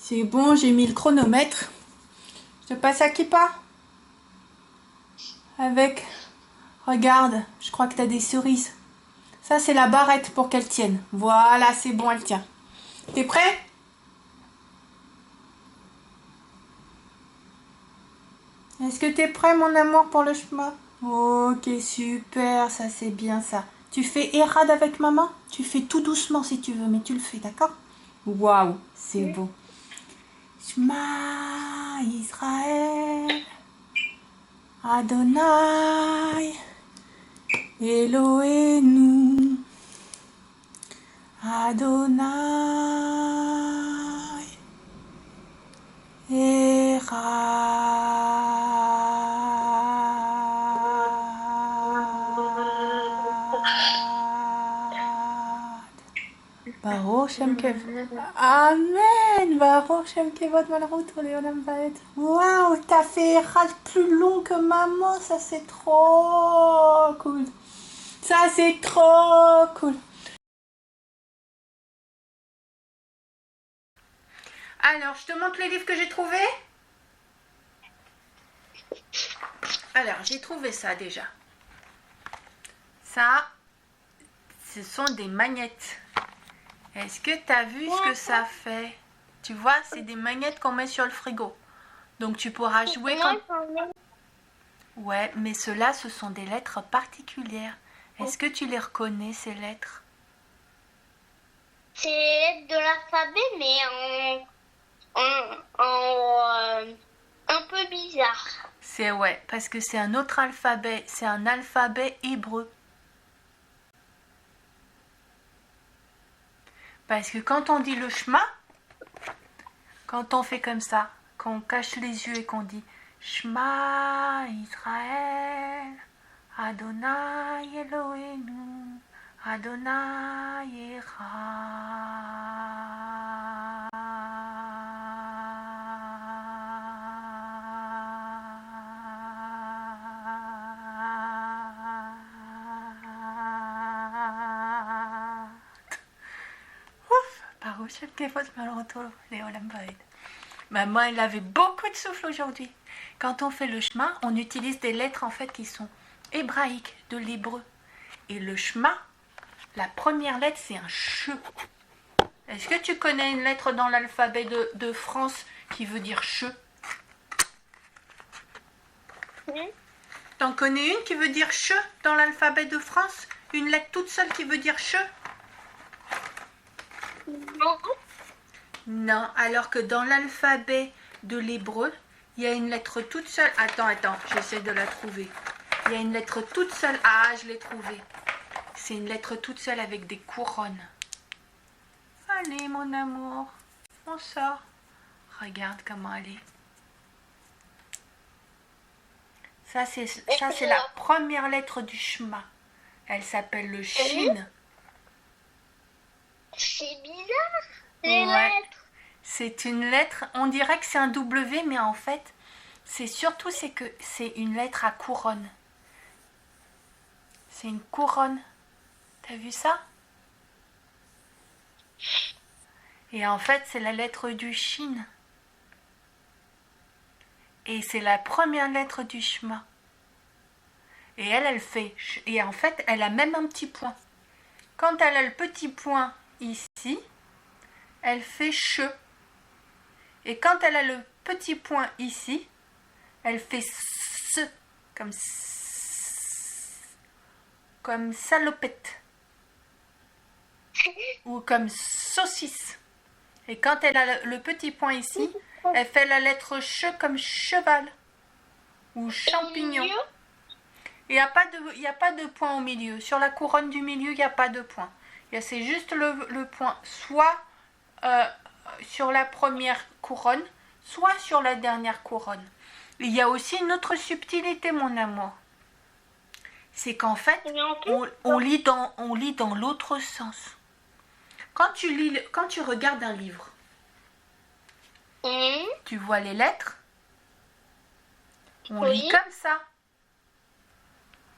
C'est bon, j'ai mis le chronomètre. Je te passe à Kipa. Avec... Regarde, je crois que tu as des cerises. Ça, c'est la barrette pour qu'elle tienne. Voilà, c'est bon, elle tient. T'es prêt? Est-ce que t'es prêt, mon amour, pour le chemin? Ok, super, ça c'est bien ça. Tu fais Erad avec maman? Tu fais tout doucement si tu veux, mais tu le fais, d'accord? Waouh, c'est beau. Shema Israël, Adonai, Elohenu, Adonai, Erad. Baruch Shem Kev. Amen. Baruch Shem Kevod Malchut Leolam Vaed. Waouh, t'as fait Erad plus long que maman, ça c'est trop cool. Ça c'est trop cool. Alors, je te montre les livres que j'ai trouvés. Alors, j'ai trouvé ça déjà. Ça, ce sont des magnettes. Est-ce que tu as vu ce que ça fait? Tu vois, c'est des magnettes qu'on met sur le frigo. Donc, tu pourras jouer quand... Ouais, mais ceux-là, ce sont des lettres particulières. Est-ce que tu les reconnais, ces lettres? C'est les lettres de l'alphabet, mais un peu bizarre. C'est ouais, parce que c'est un autre alphabet. C'est un alphabet hébreu. Parce que quand on dit le Shema, quand on fait comme ça, qu'on cache les yeux et qu'on dit Shema Israël, Adonai Elohenu, Adonai Echad. Baruch Shem Kevod Malchut Leolam Vaed. Maman, elle avait beaucoup de souffle aujourd'hui. Quand on fait le chemin, on utilise des lettres en fait qui sont hébraïques, de l'hébreu. Et le chemin, la première lettre, c'est un che. Est-ce que tu connais une lettre dans l'alphabet de France qui veut dire che? Oui. T'en connais une qui veut dire che dans l'alphabet de France? Une lettre toute seule qui veut dire che? Non. Non, alors que dans l'alphabet de l'hébreu, il y a une lettre toute seule. Attends, j'essaie de la trouver. Il y a une lettre toute seule. Ah, je l'ai trouvée. C'est une lettre toute seule avec des couronnes. Allez, mon amour, on sort. Regarde comment elle est. Ça, c'est la première lettre du Shema. Elle s'appelle le Shin. C'est bizarre, les Ouais. lettres. C'est une lettre, on dirait que c'est un W, mais en fait, c'est que c'est une lettre à couronne. C'est une couronne. T'as vu ça? Et en fait, c'est la lettre du Shin. Et c'est la première lettre du Shema. Et elle fait... Et en fait, elle a même un petit point. Quand elle a le petit point ici, elle fait che. Et quand elle a le petit point ici, elle fait se, comme salopette. Ou comme saucisse. Et quand elle a le petit point ici, elle fait la lettre che comme cheval. Ou champignon. Il n'y a pas de point au milieu. Sur la couronne du milieu, il n'y a pas de point. C'est juste le point. Soit sur la première couronne, soit sur la dernière couronne. Il y a aussi une autre subtilité, mon amour. C'est qu'en fait, on lit dans l'autre sens. Quand tu regardes un livre, tu vois les lettres, on lit comme ça.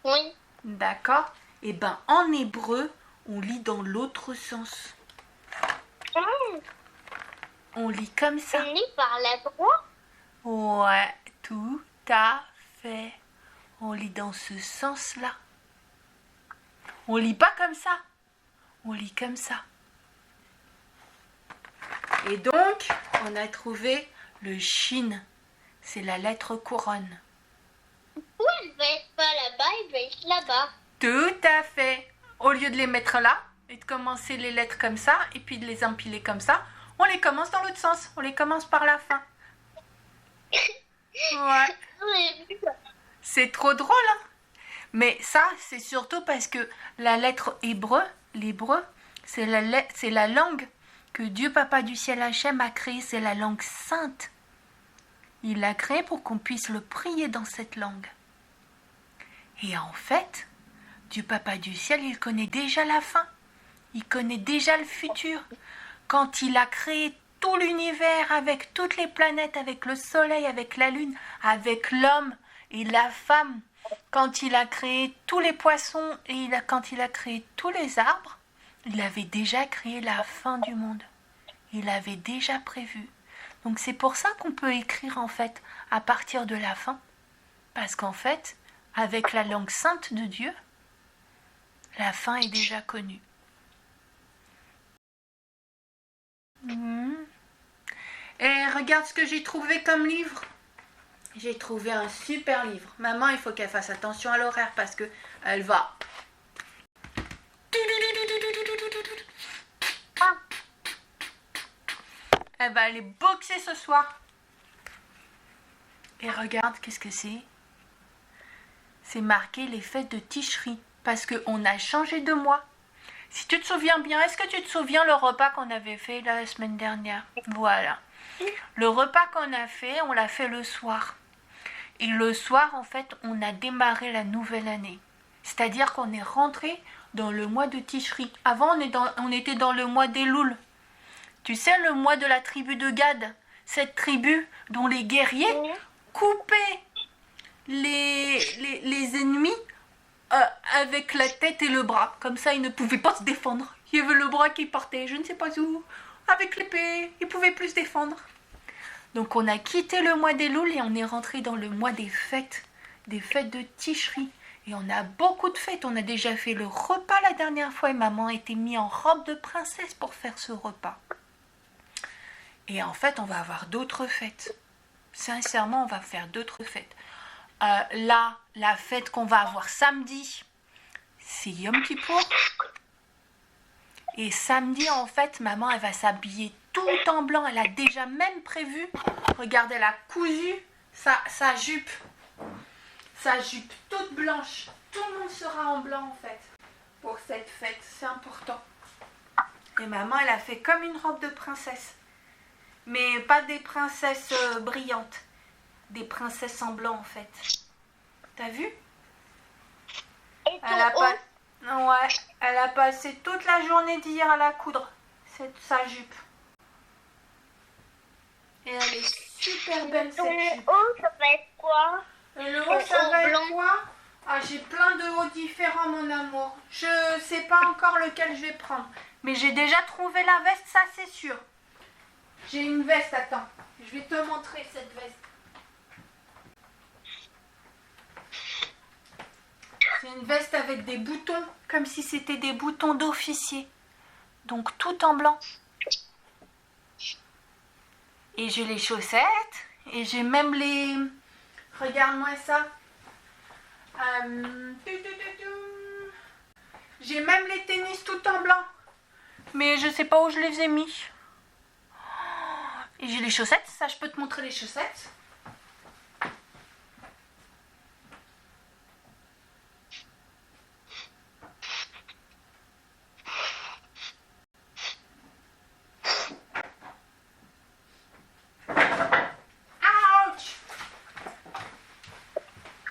Oui. D'accord? Et ben en hébreu, on lit dans l'autre sens. on lit comme ça. On lit par la droite. Ouais, tout à fait. On lit dans ce sens-là. On lit pas comme ça. On lit comme ça. Et donc, on a trouvé le shin. C'est la lettre couronne. Pourquoi elle va être pas là-bas, elle va être là-bas? Tout à fait. Au lieu de les mettre là et de commencer les lettres comme ça et puis de les empiler comme ça, on les commence dans l'autre sens. On les commence par la fin. Ouais. C'est trop drôle, hein? Mais ça, c'est surtout parce que la lettre hébreu, l'hébreu, c'est la langue que Dieu Papa du ciel Hachem a créée. C'est la langue sainte. Il l'a créée pour qu'on puisse le prier dans cette langue. Et en fait, Dieu Papa du ciel, il connaît déjà la fin. Il connaît déjà le futur. Quand il a créé tout l'univers avec toutes les planètes, avec le soleil, avec la lune, avec l'homme et la femme, quand il a créé tous les poissons et quand il a créé tous les arbres, il avait déjà créé la fin du monde. Il avait déjà prévu. Donc c'est pour ça qu'on peut écrire en fait à partir de la fin. Parce qu'en fait, avec la langue sainte de Dieu, la fin est déjà connue. Et regarde ce que j'ai trouvé comme livre. J'ai trouvé un super livre. Maman, il faut qu'elle fasse attention à l'horaire parce que elle va. Elle va aller boxer ce soir. Et regarde, qu'est-ce que c'est? C'est marqué les fêtes de Tishri. Parce qu'on a changé de mois. Si tu te souviens bien, est-ce que tu te souviens le repas qu'on avait fait la semaine dernière? Voilà. Le repas qu'on a fait, on l'a fait le soir. Et le soir, en fait, on a démarré la nouvelle année. C'est-à-dire qu'on est rentré dans le mois de Tishri. Avant, on était dans le mois d'Elul. Tu sais, le mois de la tribu de Gad. Cette tribu dont les guerriers coupaient les ennemis avec la tête et le bras. Comme ça, ils ne pouvaient pas se défendre. Il y avait le bras qui partait, je ne sais pas où. Avec l'épée, ils ne pouvaient plus se défendre. Donc on a quitté le mois d'Elul et on est rentré dans le mois des fêtes de Tishri. Et on a beaucoup de fêtes. On a déjà fait le repas la dernière fois et maman était mise en robe de princesse pour faire ce repas. Et en fait, on va avoir d'autres fêtes. Sincèrement, on va faire d'autres fêtes. Là, la fête qu'on va avoir samedi, c'est Yom Kippour. Et samedi, en fait, maman, elle va s'habiller tout en blanc. Elle a déjà même prévu. Regarde, elle a cousu sa jupe. Sa jupe toute blanche. Tout le monde sera en blanc, en fait, pour cette fête. C'est important. Et maman, elle a fait comme une robe de princesse. Mais pas des princesses brillantes. Des princesses en blanc, en fait. T'as vu? Elle a passé toute la journée d'hier à la coudre, sa jupe. Et elle est super belle, cette jupe. Le haut, ça va être quoi? Et le haut, ça va être quoi? Ah, j'ai plein de hauts différents, mon amour. Je sais pas encore lequel je vais prendre. Mais j'ai déjà trouvé la veste, ça c'est sûr. J'ai une veste, attends. Je vais te montrer cette veste. C'est une veste avec des boutons, comme si c'était des boutons d'officier. Donc tout en blanc. Et j'ai les chaussettes. Et j'ai même les... Regarde-moi ça. J'ai même les tennis tout en blanc. Mais je sais pas où je les ai mis. Et j'ai les chaussettes. Ça, je peux te montrer les chaussettes.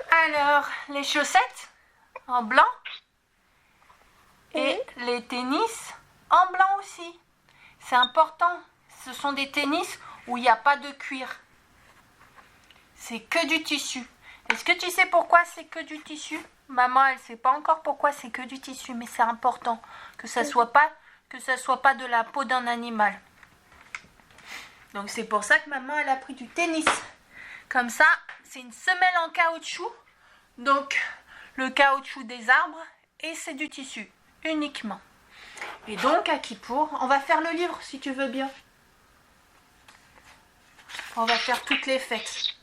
Alors, les chaussettes en blanc et les tennis en blanc aussi. C'est important. Ce sont des tennis où il n'y a pas de cuir. C'est que du tissu. Est-ce que tu sais pourquoi c'est que du tissu? Maman, elle ne sait pas encore pourquoi c'est que du tissu, mais c'est important que ça soit pas de la peau d'un animal. Donc c'est pour ça que maman, elle a pris du tennis. Comme ça, c'est une semelle en caoutchouc. Donc, le caoutchouc des arbres et c'est du tissu, uniquement. Et donc, à Kippour, on va faire le livre, si tu veux bien. On va faire toutes les fêtes.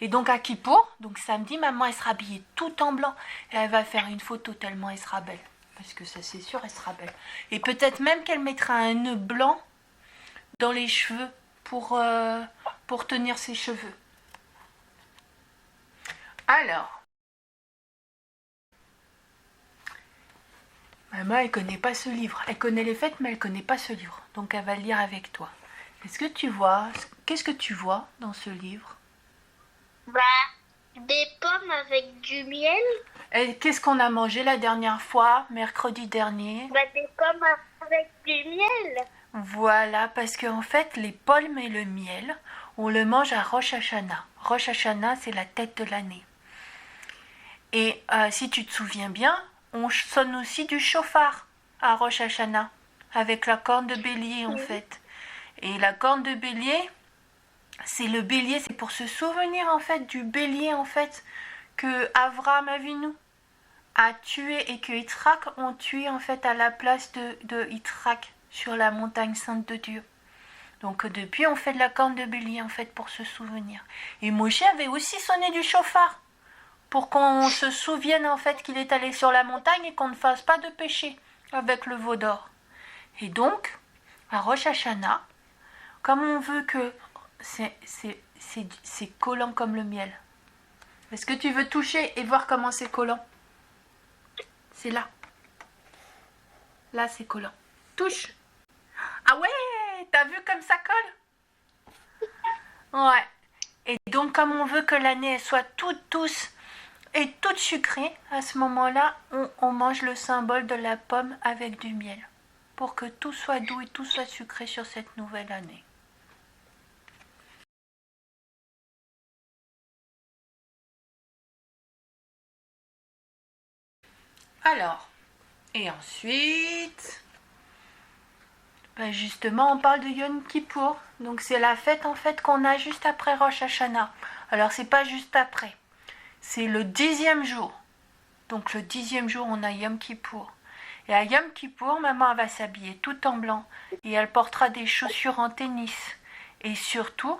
Et donc, à Kippour, donc samedi, maman, elle sera habillée tout en blanc. Et elle va faire une photo tellement elle sera belle. Parce que ça, c'est sûr, elle sera belle. Et peut-être même qu'elle mettra un nœud blanc dans les cheveux pour tenir ses cheveux. Alors, maman, elle connaît pas ce livre. Elle connaît les fêtes, mais elle connaît pas ce livre. Donc, elle va le lire avec toi. Qu'est-ce que tu vois dans ce livre? Bah, des pommes avec du miel. Et qu'est-ce qu'on a mangé la dernière fois, mercredi dernier? Bah, des pommes avec du miel. Voilà, parce qu'en fait, les pommes et le miel, on le mange à Rosh Hashanah. Rosh Hashanah, c'est la tête de l'année. Et si tu te souviens bien, on sonne aussi du chauffard à Rosh Hashanah, avec la corne de bélier en fait. Et la corne de bélier, c'est le bélier, c'est pour se souvenir en fait du bélier en fait que Avraham Avinu a tué et que Yitzhak ont tué en fait à la place de Yitzhak sur la montagne sainte de Dieu. Donc depuis on fait de la corne de bélier en fait pour se souvenir. Et Moshe avait aussi sonné du chauffard pour qu'on se souvienne en fait qu'il est allé sur la montagne et qu'on ne fasse pas de péché avec le veau d'or. Et donc à Rosh Hashanah, comme on veut que c'est collant comme le miel. Est-ce que tu veux toucher et voir comment c'est collant? C'est là. Là, c'est collant. Touche. Ah ouais, t'as vu comme ça colle? Ouais. Et donc, comme on veut que l'année elle soit toute douce et toute sucrée, à ce moment-là, on mange le symbole de la pomme avec du miel. Pour que tout soit doux et tout soit sucré sur cette nouvelle année. Alors, et ensuite, ben justement, on parle de Yom Kippour. Donc c'est la fête en fait qu'on a juste après Rosh Hashanah. Alors c'est pas juste après, c'est le 10e jour. Donc le 10e jour, on a Yom Kippour. Et à Yom Kippour, maman elle va s'habiller tout en blanc et elle portera des chaussures en tennis. Et surtout,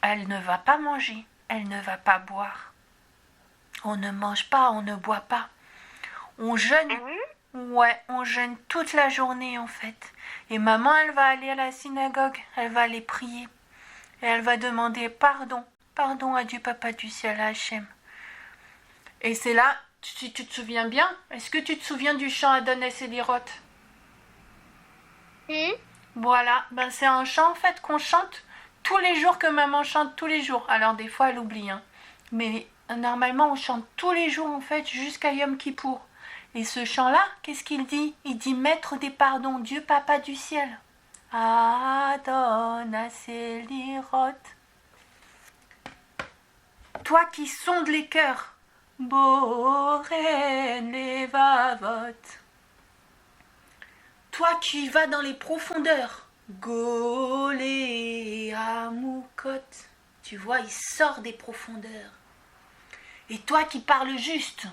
elle ne va pas manger, elle ne va pas boire. On ne mange pas, on ne boit pas. On jeûne. Ouais, on jeûne toute la journée en fait. Et maman, elle va aller à la synagogue, elle va aller prier. Et elle va demander pardon, pardon à Dieu Papa du ciel, à Hachem. Et c'est là, si tu te souviens bien, est-ce que tu te souviens du chant Adonès et Lirot? Voilà, ben c'est un chant en fait qu'on chante tous les jours, que maman chante tous les jours. Alors des fois elle oublie, hein. Mais normalement on chante tous les jours en fait jusqu'à Yom Kippour. Et ce chant-là, qu'est-ce qu'il dit? Il dit Maître des pardons, Dieu Papa du ciel. Adonès et Lirot. Toi qui sondes les cœurs, Boren Levavot. Toi qui vas dans les profondeurs, Golé Amoukot. Tu vois, il sort des profondeurs. Et toi qui parles juste,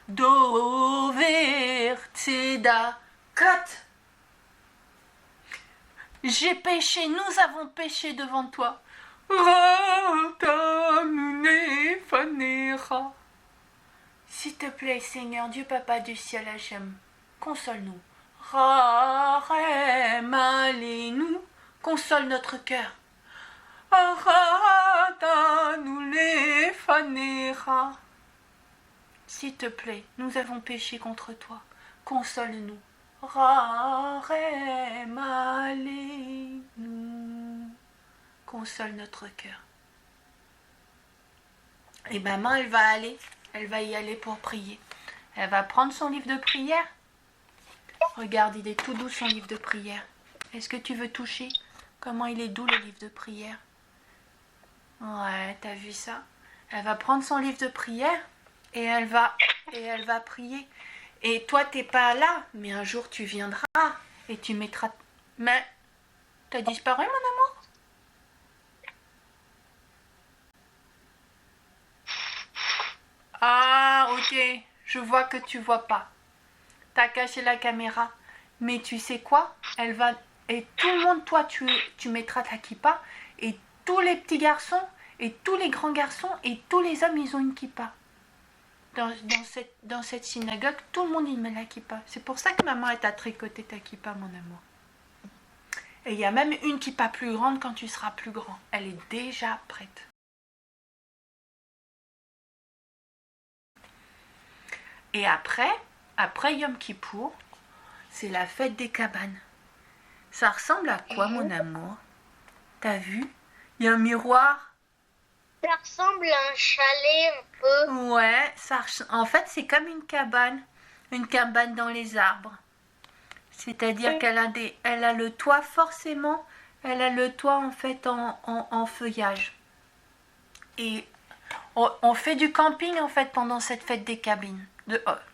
Dover Tzedakot. J'ai péché, nous avons péché devant toi. S'il te plaît, Seigneur, Dieu Papa du ciel, Hachem, console-nous. Rarem Aleinu, console notre cœur. S'il te plaît, nous avons péché contre toi. Console-nous. Rarem Aleinu. Console notre cœur. Et maman, elle va y aller pour prier. Elle va prendre son livre de prière. Regarde, il est tout doux son livre de prière. Est-ce que tu veux toucher comment il est doux le livre de prière? Ouais, t'as vu ça? Elle va prendre son livre de prière et elle va prier. Et toi, t'es pas là, mais un jour tu viendras et tu mettras... Mais, t'as disparu, mon amour? Ah, ok. Je vois que tu vois pas. T'as caché la caméra. Mais tu sais quoi? Elle va... Et tout le monde, toi, tu mettras ta kippa. Et tous les petits garçons, et tous les grands garçons, et tous les hommes, ils ont une kippa. Dans cette synagogue, tout le monde, il met la kippa. C'est pour ça que maman, elle t'a tricoté ta kippa, mon amour. Et il y a même une kippa plus grande quand tu seras plus grand. Elle est déjà prête. Et après Yom Kippour, c'est la fête des cabanes. Ça ressemble à quoi, mon amour? T'as vu? Il y a un miroir. Ça ressemble à un chalet un peu. Ouais, en fait, c'est comme une cabane dans les arbres. C'est-à-dire elle a le toit forcément, elle a le toit en fait en feuillage. Et on fait du camping en fait pendant cette fête des cabines.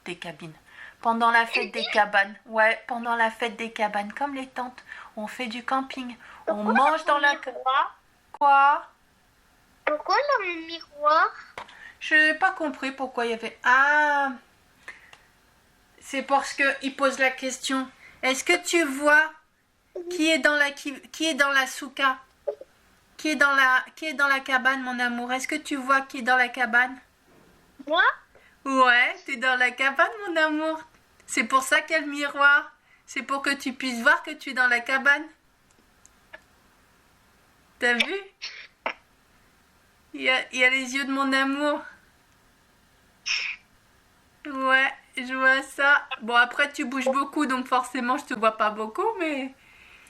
Des cabines. Pendant la fête des cabanes. Ouais, pendant la fête des cabanes, comme les tentes. On fait du camping. On mange dans la... Quoi? Pourquoi le miroir? Je n'ai pas compris pourquoi il y avait... Ah, c'est parce qu'il pose la question. Est-ce que tu vois qui est dans la souka? Qui est dans la cabane, mon amour? Est-ce que tu vois qui est dans la cabane? Moi? Ouais, t'es dans la cabane, mon amour. C'est pour ça qu'il y a le miroir. C'est pour que tu puisses voir que tu es dans la cabane. T'as vu? Il y a les yeux de mon amour. Ouais, je vois ça. Bon, après, tu bouges beaucoup, donc forcément, je te vois pas beaucoup, mais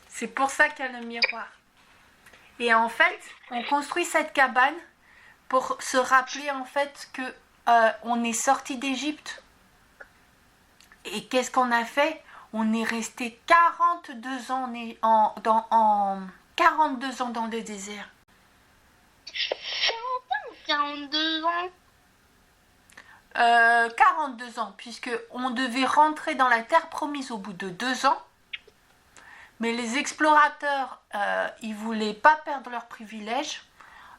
c'est pour ça qu'il y a le miroir. Et en fait, on construit cette cabane pour se rappeler, en fait, que on est sorti d'Égypte. Et qu'est-ce qu'on a fait? On est resté 42 ans 42 ans dans le désert. 42 ans. 42 ans, puisque on devait rentrer dans la terre promise au bout de 2 ans. Mais les explorateurs, ils voulaient pas perdre leur privilège.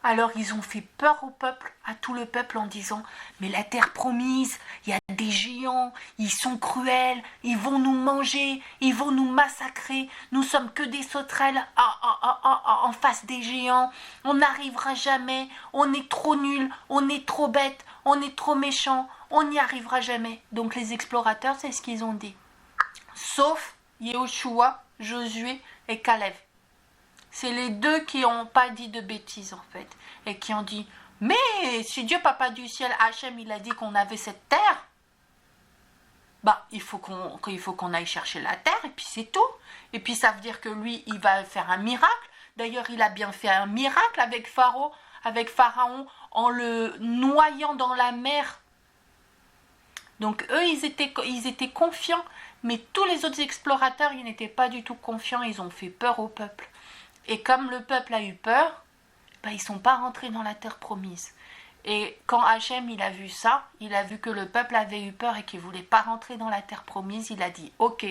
Alors ils ont fait peur au peuple, à tout le peuple, en disant « Mais la terre promise, il y a des géants, ils sont cruels, ils vont nous manger, ils vont nous massacrer, nous sommes que des sauterelles en face des géants, on n'arrivera jamais, on est trop nuls, on est trop bêtes, on est trop méchants, on n'y arrivera jamais. » Donc les explorateurs, c'est ce qu'ils ont dit. Sauf Yehoshua, Josué et Caleb. C'est les deux qui n'ont pas dit de bêtises en fait. Et qui ont dit, mais si Dieu papa du ciel, Hachem, il a dit qu'on avait cette terre, bah il faut qu'on aille chercher la terre et puis c'est tout. Et puis ça veut dire que lui, il va faire un miracle. D'ailleurs, il a bien fait un miracle avec Pharaon en le noyant dans la mer. Donc eux, ils étaient confiants. Mais tous les autres explorateurs, ils n'étaient pas du tout confiants. Ils ont fait peur au peuple. Et comme le peuple a eu peur, ils ne sont pas rentrés dans la terre promise. Et quand Hachem il a vu ça, il a vu que le peuple avait eu peur et qu'il ne voulait pas rentrer dans la terre promise, il a dit « Ok,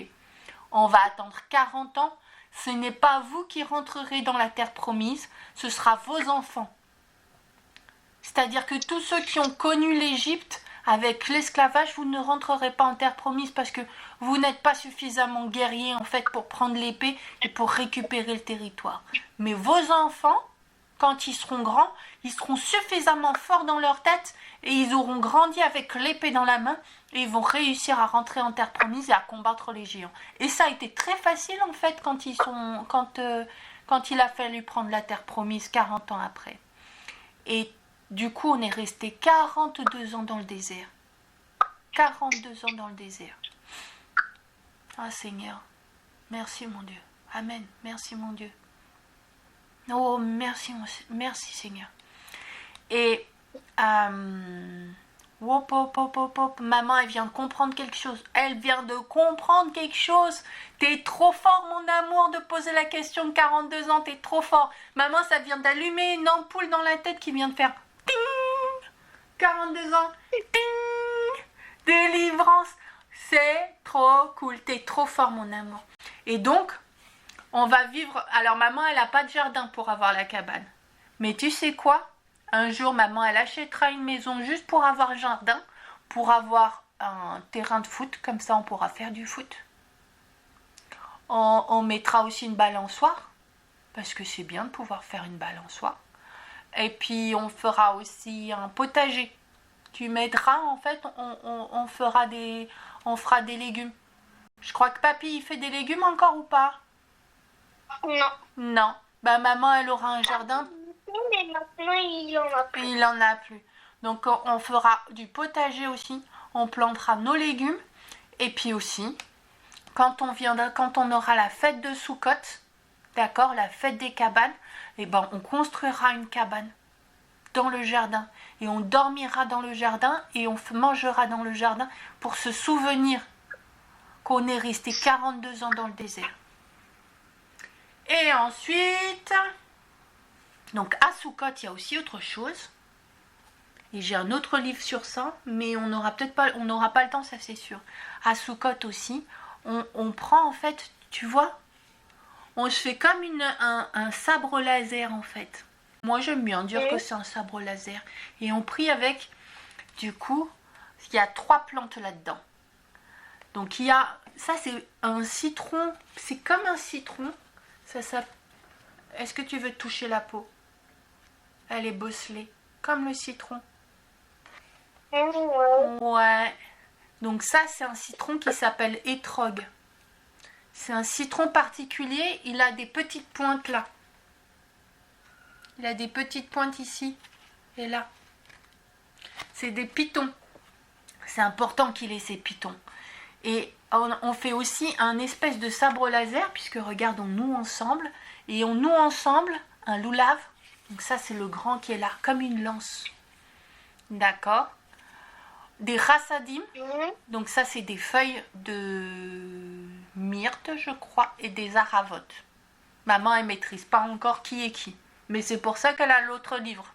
on va attendre 40 ans, ce n'est pas vous qui rentrerez dans la terre promise, ce sera vos enfants. » C'est-à-dire que tous ceux qui ont connu l'Égypte, avec l'esclavage, vous ne rentrerez pas en terre promise parce que vous n'êtes pas suffisamment guerriers en fait pour prendre l'épée et pour récupérer le territoire. Mais vos enfants, quand ils seront grands, ils seront suffisamment forts dans leur tête et ils auront grandi avec l'épée dans la main et ils vont réussir à rentrer en terre promise et à combattre les géants. Et ça a été très facile en fait quand il a fallu prendre la terre promise 40 ans après. Et du coup, on est resté 42 ans dans le désert. 42 ans dans le désert. Ah Seigneur, merci mon Dieu. Amen, merci mon Dieu. Oh, merci Seigneur. Et maman, elle vient de comprendre quelque chose. Elle vient de comprendre quelque chose. T'es trop fort, mon amour, de poser la question de 42 ans. T'es trop fort. Maman, ça vient d'allumer une ampoule dans la tête qui vient de faire ting. 42 ans. Ting. Délivrance. C'est trop cool. T'es trop fort, mon amour. Et donc, on va vivre... Alors, maman, elle n'a pas de jardin pour avoir la cabane. Mais tu sais quoi? Un jour, maman, elle achètera une maison juste pour avoir un jardin, pour avoir un terrain de foot, comme ça on pourra faire du foot. On mettra aussi une balançoire, parce que c'est bien de pouvoir faire une balançoire. Et puis on fera aussi un potager. Tu m'aideras, en fait, on fera des légumes. Je crois que papy, il fait des légumes encore ou pas? Non. Non. Bah maman, elle aura un jardin. Mais maintenant, il en a plus. Il en a plus. Donc on fera du potager aussi. On plantera nos légumes. Et puis aussi, quand on aura la fête de Soukhot, d'accord, la fête des cabanes, et ben on construira une cabane dans le jardin. Et on dormira dans le jardin et on mangera dans le jardin pour se souvenir qu'on est resté 42 ans dans le désert. Et ensuite, donc à Soukhot, il y a aussi autre chose. Et j'ai un autre livre sur ça, mais on n'aura pas le temps, ça c'est sûr. À Soukhot aussi, on prend en fait, tu vois, on se fait comme un sabre laser en fait. Moi j'aime bien dire que c'est un sabre laser. Et on prie avec, du coup, il y a 3 plantes là-dedans. Donc il y a, ça c'est un citron, c'est comme un citron. Est-ce que tu veux toucher la peau? Elle est bosselée, comme le citron. Ouais. Donc ça c'est un citron qui s'appelle Etrog. C'est un citron particulier, il a des petites pointes là. Il a des petites pointes ici et là. C'est des pitons. C'est important qu'il ait ces pitons. Et on fait aussi un espèce de sabre laser, puisque regarde, on noue ensemble. Et on noue ensemble un loulav. Donc ça, c'est le grand qui est là, comme une lance. D'accord. Des rassadim. Donc ça, c'est des feuilles de myrte, je crois, et des aravot. Maman, elle maîtrise pas encore qui est qui. Mais c'est pour ça qu'elle a l'autre livre.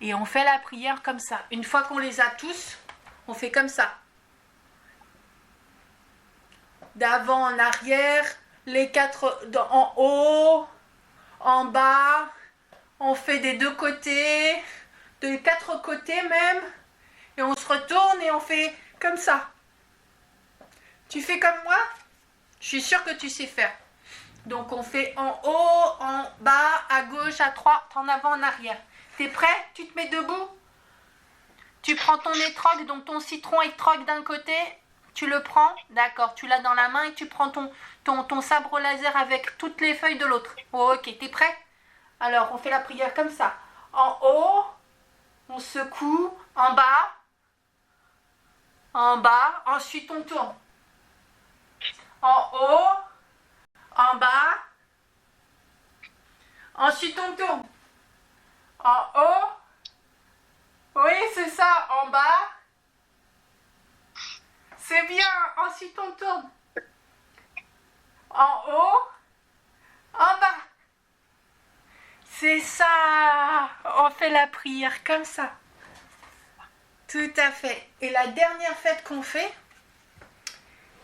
Et on fait la prière comme ça. Une fois qu'on les a tous, on fait comme ça. D'avant en arrière, les 4 en haut, en bas. On fait des 2 côtés, des 4 côtés même. Et on se retourne et on fait comme ça. Tu fais comme moi? Je suis sûre que tu sais faire. Donc on fait en haut, en bas, à gauche, à droite, en avant, en arrière. T'es prêt? Tu te mets debout? Tu prends ton étrog, donc ton citron étrog d'un côté, tu le prends, d'accord, tu l'as dans la main et tu prends ton sabre laser avec toutes les feuilles de l'autre. Oh, ok, t'es prêt? Alors on fait la prière comme ça. En haut, on secoue, en bas, ensuite on tourne. En haut, en bas, ensuite on tourne. En haut, oui c'est ça, en bas, c'est bien, ensuite on tourne. En haut, en bas, c'est ça, on fait la prière comme ça. Tout à fait. Et la dernière fête qu'on fait,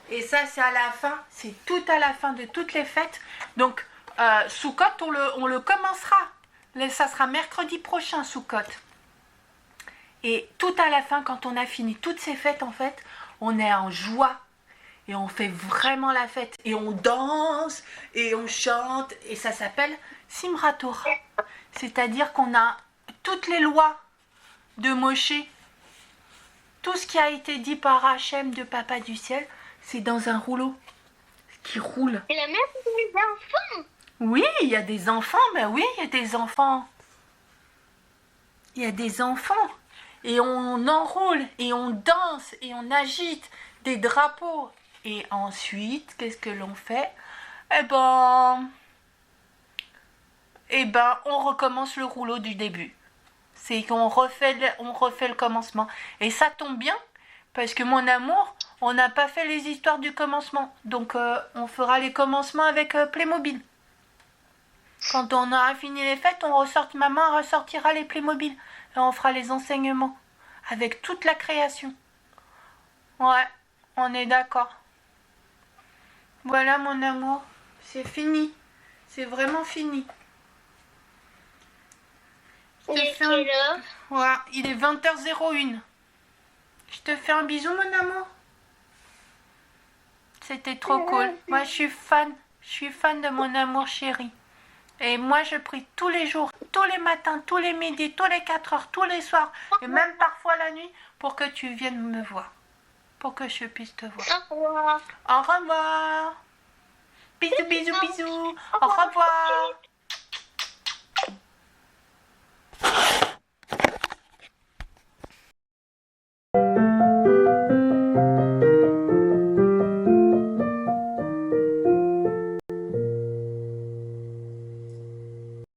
et ça c'est à la fin, c'est tout à la fin de toutes les fêtes. Donc Soukhot, on le commencera. Ça sera mercredi prochain, Soukhot. Et tout à la fin, quand on a fini toutes ces fêtes, en fait, on est en joie. Et on fait vraiment la fête. Et on danse, et on chante. Et ça s'appelle Simrat Torah. C'est-à-dire qu'on a toutes les lois de Moshe. Tout ce qui a été dit par Hachem de Papa du ciel, c'est dans un rouleau qui roule. Et la mère des enfants. Oui, il y a des enfants, ben oui, il y a des enfants. Il y a des enfants. Et on enroule, et on danse, et on agite des drapeaux. Et ensuite, qu'est-ce que l'on fait? Eh ben, on recommence le rouleau du début. C'est qu'on refait le commencement. Et ça tombe bien, parce que mon amour, on n'a pas fait les histoires du commencement. Donc, on fera les commencements avec Playmobil. Quand on aura fini les fêtes, maman ressortira les Playmobil. Et on fera les enseignements. Avec toute la création. Ouais, on est d'accord. Voilà mon amour. C'est fini. C'est vraiment fini. Je Il te est fais quelle heure? Ouais, il est 20h01. Je te fais un bisou, mon amour. C'était trop cool. Moi, je suis fan. Je suis fan de mon amour chéri. Et moi, je prie tous les jours, tous les matins, tous les midis, tous les 4 heures, tous les soirs, et même parfois la nuit, pour que tu viennes me voir. Pour que je puisse te voir. Au revoir. Au revoir. Bisous, bisous, bisous. Au revoir.